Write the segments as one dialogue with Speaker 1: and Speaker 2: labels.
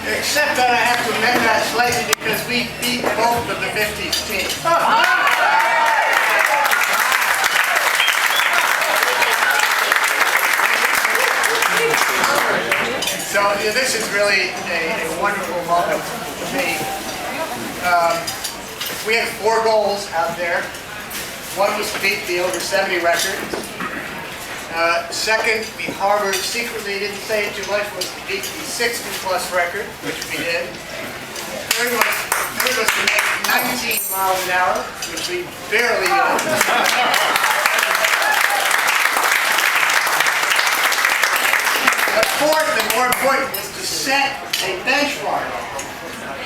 Speaker 1: Except that I have to amend that slightly because we beat both of the 50s teams. So this is really a wonderful moment for me. We had 4 goals out there. One was to beat the over 70 record. Second, we harbored secretly, didn't say it too much, was to beat the 60-plus record, which we did. Third was to make 19 miles an hour, which we barely did. But fourth, and more important, was to set a benchmark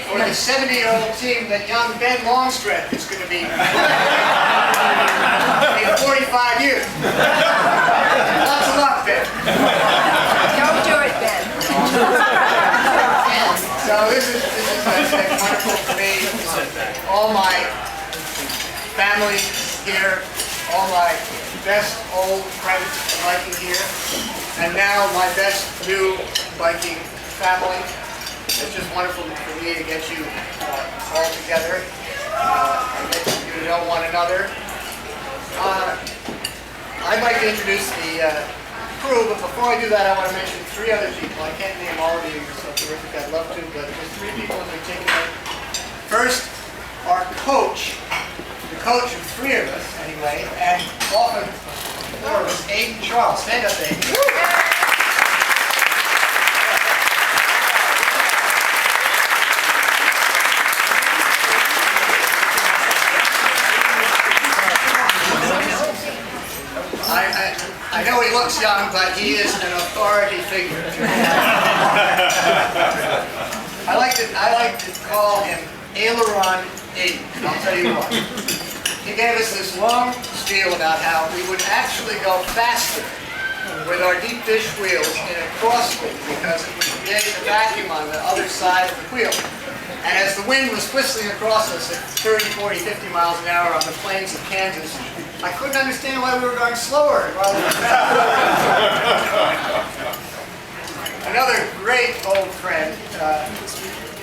Speaker 1: for the 70-year-old team that young Ben Longstreth is going to be in 45 years. Lots of luck, Ben.
Speaker 2: Don't do it, Ben.
Speaker 1: So this is wonderful for me. All my family here, all my best old friends biking here, and now my best new biking family. It's just wonderful for me to get you all together and get you to know one another. I'd like to introduce the crew, but before I do that, I want to mention 3 other people. I can't name all of you, you're so terrific, I'd love to, but there's 3 people in particular. First, our coach, the coach of 3 of us, anyway, and often 4 of us, Aiden Charles. Stand up, Aiden. I know he looks young, but he is an authority figure. I like to call him Aileron Aiden. I'll tell you why. He gave us this long spiel about how we would actually go faster with our deep dish wheels in a crosswind because it would create a vacuum on the other side of the wheel. And as the wind was whistling across us at 30, 40, 50 miles an hour on the plains of Kansas, I couldn't understand why we were going slower rather than faster. Another great old friend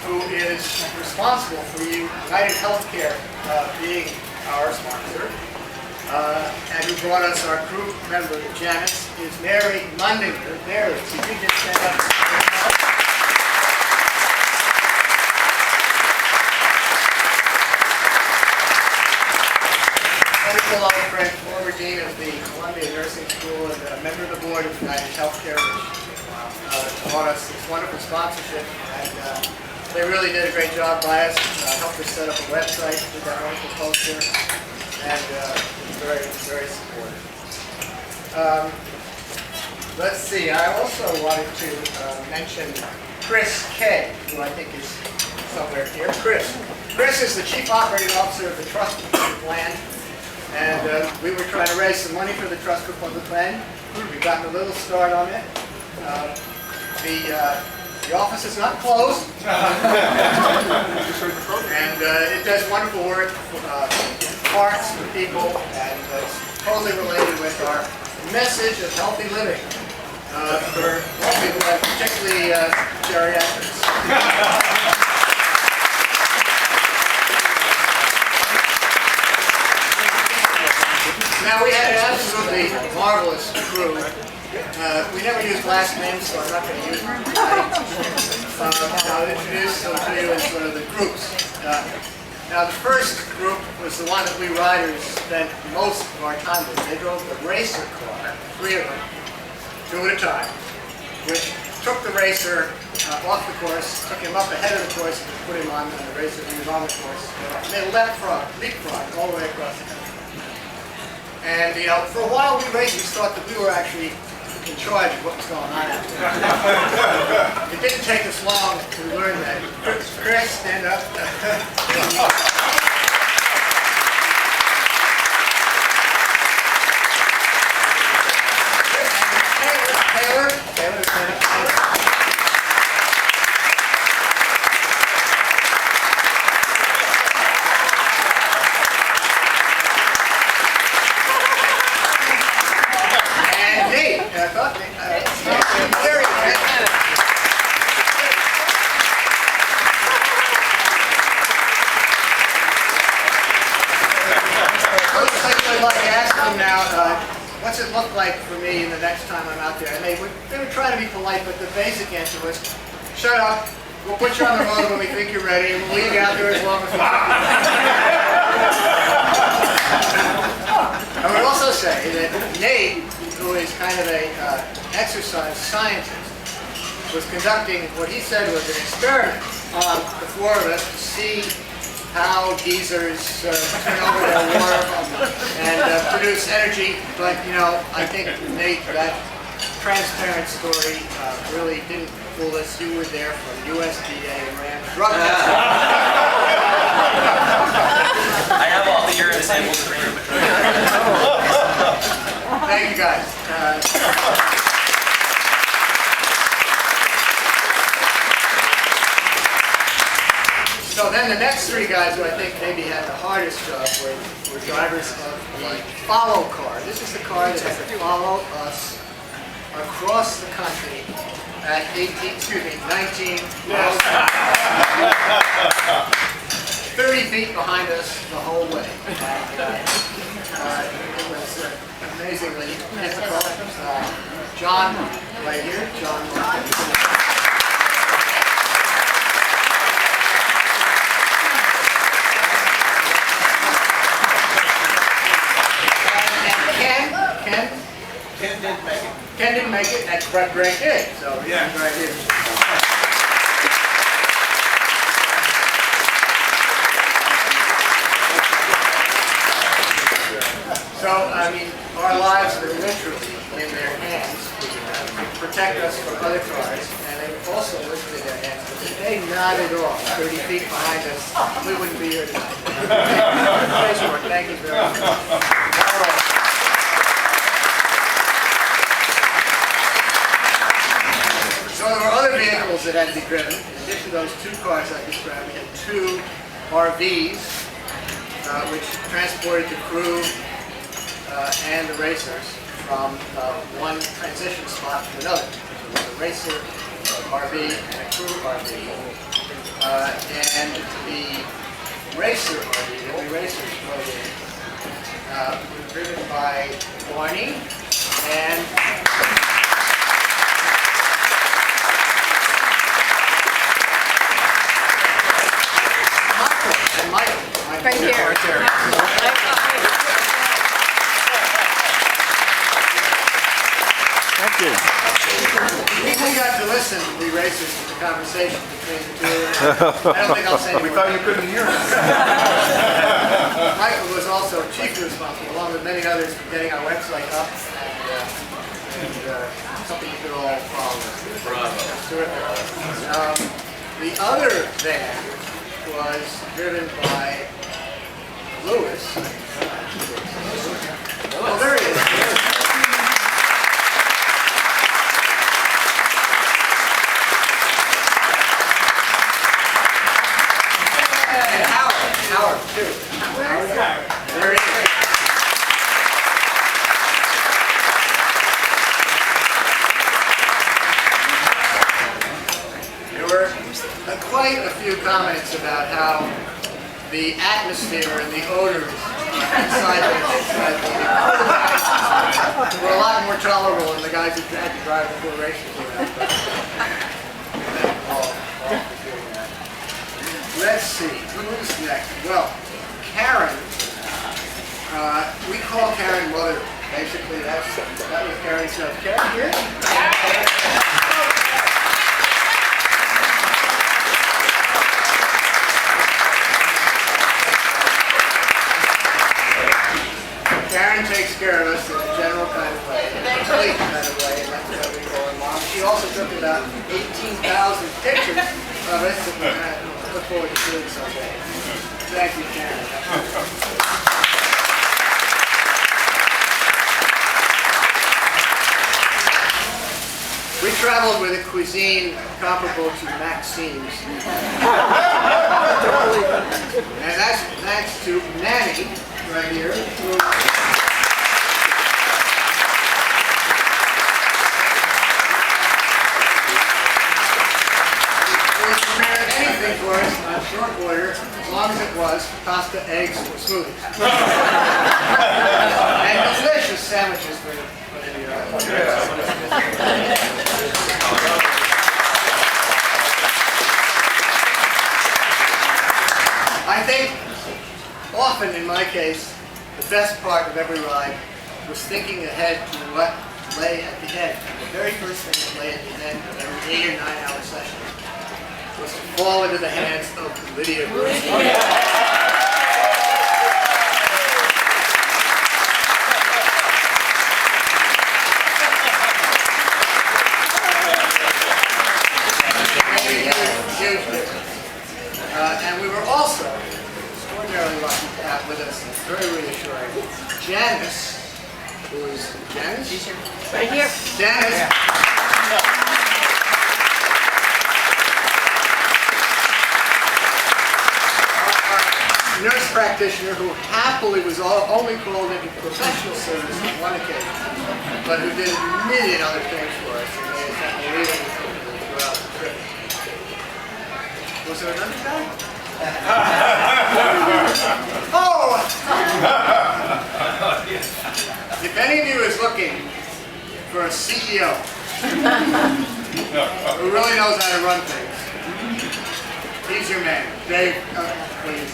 Speaker 1: who is responsible for United Healthcare being our sponsor and who brought us our crew member, Janice, is Mary Mundinger. Mary, could you just stand up? Wonderful old friend, former dean of the Columbia Nursing School and a member of the board of United Healthcare, which brought us this wonderful sponsorship. And they really did a great job by us. Helped us set up a website, did that wonderful poster, and very, very supportive. Let's see. I also wanted to mention Chris Kay, who I think is somewhere here. Chris is the chief operating officer of the Trust Public Land. And we were trying to raise some money for the Trust for Public Land. We've gotten a little start on it. The office is not closed. And it does wonderful work for parks for people, and it's totally related with our message of healthy living for all people, particularly geriatrics. Now, we had an absolutely marvelous crew. We never used last names, so I'm not going to use them tonight. I'll introduce them to you as sort of the groups. Now, the first group was the one that we riders spent most of our time with. They drove the racer car, 3 of them, 2 at a time, which took the racer off the course, took him up ahead of the course, and put him on the racer when he was on the course. And they leapfrog all the way across the country. And, you know, for a while we racers thought that we were actually in charge of what was going on out there. It didn't take us long to learn that. Chris, stand up. Taylor, stand up. now, what's it look like for me the next time I'm out there? And they would try to be polite, but the basic answer was, shut up, we'll put you on the road when we think you're ready, and we'll leave you out there as long as we can. I would also say that Nate, who is kind of a exercise scientist, was conducting what he said was an experiment on the four of us to see how geysers turn over their water and produce energy. But, you know, I think, Nate, that transparent story really didn't fool us. You were there for USDA and ran drug testing.
Speaker 3: I have all the urine samples for you.
Speaker 1: Thank you, guys. So then the next three guys who I think maybe had the hardest job were drivers of the follow car. This is the car that has to follow us across the country at 19 miles per hour. 30 feet behind us the whole way. It was amazingly difficult. John, right here, John. Ken didn't make it, but Greg did, so yeah, right here. So, I mean, our lives are literally in their hands to protect us from other cars, and they also listed their hands, but if they nodded off 30 feet behind us, we wouldn't be here tonight. Thank you very much. All right. So there were other vehicles that had to be driven. In addition to those two cars I described, we had two RVs, which transported the crew and the racers from one transition spot to another. So there was a racer RV and a crew RV. And the racer RV that the racers drove in was driven by Barney and Michael.
Speaker 2: Right here.
Speaker 1: Right there.
Speaker 4: Thank you.
Speaker 1: We got to listen to the racers to the conversation between the two. I don't think I'll say
Speaker 4: We thought you couldn't hear us.
Speaker 1: Michael was also chiefly responsible, along with many others, for getting our website up and something you could all follow. That's terrific. The other van was driven by Lewis. Oh, there he is. And Howard, too. There he is. There were quite a few comments about how the atmosphere and the odors inside the were a lot more tolerable than the guys who had to drive the four races around. Let's see, who's next? Well, Karen, we call Karen Mother. Basically, that was Karen's stuff. Karen here? Karen takes care of us in a general kind of way, in a complete kind of way, and that's what we call her mom. She also took about 18,000 pictures of us that we're going to look forward to doing someday. Thank you, Karen. We traveled with a cuisine comparable to Maxine's. And that's thanks to Nanny, right here, who prepared anything for us on short order, as long as it was pasta, eggs, or smoothies. And delicious sandwiches for the I think often in my case, the best part of every ride was thinking ahead to what lay at the end. The very first thing that lay at the end of every 8 or 9 hour session was to fall into the hands of Lydia Bruce. Huge difference. And we were also extraordinarily lucky to have with us, very reassuring, Janice, who is Janice?
Speaker 2: Right here.
Speaker 1: Janice. Our nurse practitioner who happily was only called into professional service on one occasion, but who did a million other things for us and made us unbelievably comfortable throughout the trip. Was there another guy? Oh! If any of you is looking for a CEO who really knows how to run things, he's your man. Dave, please.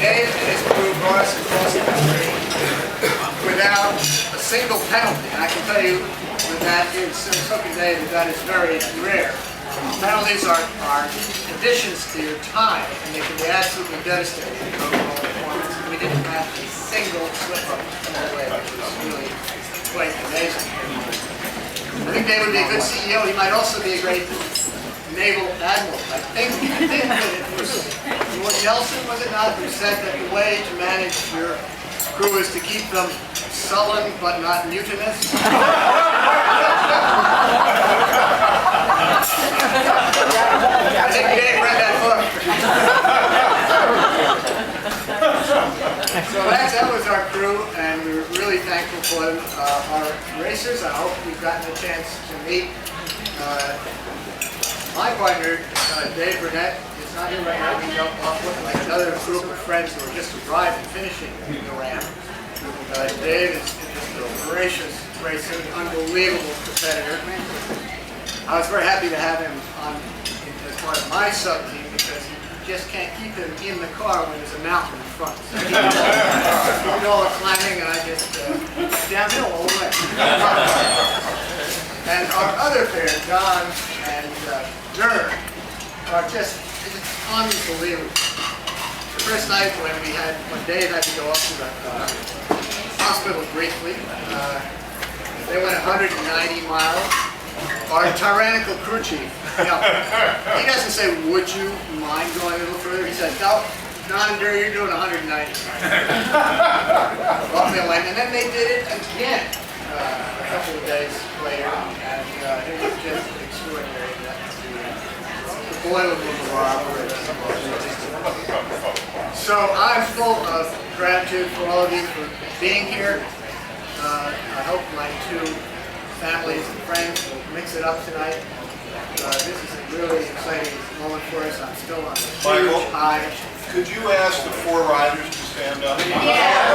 Speaker 1: Dave and his crew brought us across the country without a single penalty. And I can tell you that in Saratoga Day that is very rare. Penalties are additions to your time, and they can be absolutely devastating to overall performance. We didn't have a single slip-up on the way, which was really quite amazing. I think Dave would be a good CEO. He might also be a great naval admiral. I think that it was Lord Nelson, was it not, who said that the way to manage your crew is to keep them sullen but not mutinous? I think Dave read that book. So that was our crew, and we were really thankful for them. Our racers, I hope you've gotten a chance to meet. My partner, Dave Burnett, is not here right now. We jumped off with like another group of friends who are just arrived and finishing the ramp. Dave is just a voracious racer, unbelievable competitor. I was very happy to have him on as part of my sub-team because you just can't keep him in the car when there's a mountain in front. So he did all the climbing and I just downhill all the way. And our other pair, Don and Dur, are just unbelievable. The first night when Dave had to go up to the hospital briefly, they went 190 miles. Our tyrannical crew chief, he doesn't say, would you mind going a little further? He said, no, Don and Dur, you're doing 190. Well, they went, and then they did it again a couple of days later, and it was just extraordinary. The boiler room of our operation. So I'm full of gratitude for all of you for being here. I hope my two families and friends will mix it up tonight. This is a really exciting moment for us. I'm still on a huge high.
Speaker 5: Could you ask the four riders to stand up?
Speaker 2: Yeah.